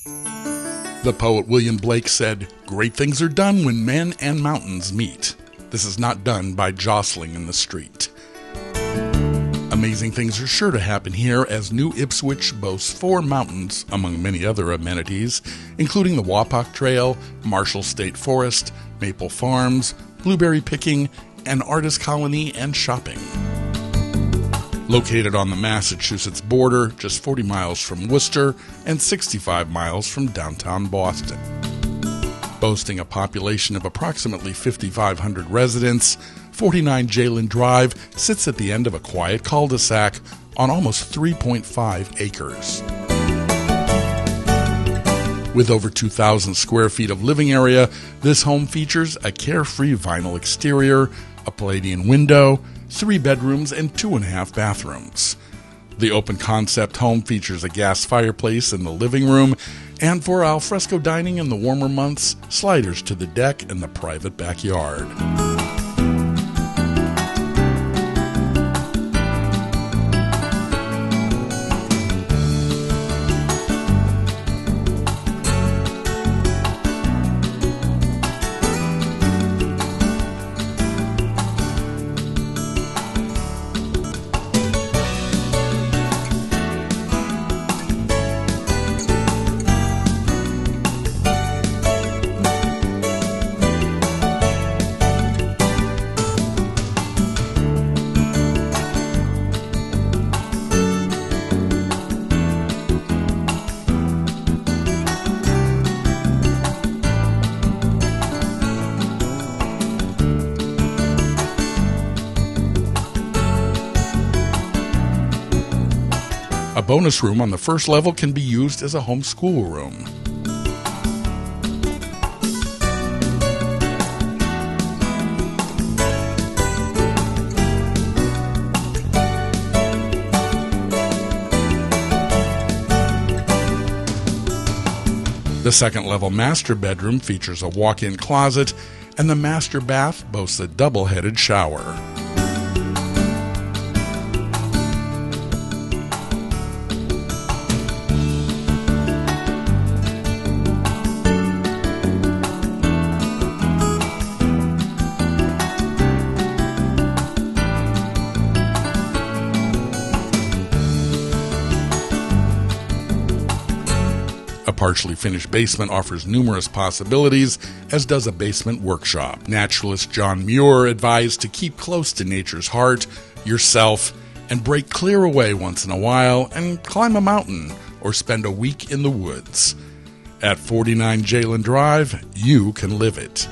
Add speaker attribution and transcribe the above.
Speaker 1: The poet William Blake said, "Great things are done when men and mountains meet. This is not done by jostling in the street." Amazing things are sure to happen here, as New Ipswich boasts 4 mountains, among many other amenities, including the Wapak Trail, Marshall State Forest, Maple Farms, blueberry picking, an artist colony, and shopping. Located on the Massachusetts border, just 40 miles from Worcester and 65 miles from downtown Boston. Boasting a population of approximately 5,500 residents, 49 Jalen Drive sits at the end of a quiet cul-de-sac on almost 3.5 acres. With over 2,000 square feet of living area, this home features a carefree vinyl exterior, a Palladian window, 3 bedrooms, and 2.5 bathrooms. The open concept home features a gas fireplace in the living room, and for alfresco dining in the warmer months, sliders to the deck and the private backyard. A bonus room on the first level can be used as a home school room. The second-level master bedroom features a walk-in closet, and the master bath boasts a double-headed shower. A partially finished basement offers numerous possibilities, as does a basement workshop. Naturalist John Muir advised to keep close to nature's heart, yourself, and break clear away once in a while and climb a mountain or spend a week in the woods. At 49 Jalen Drive, you can live it.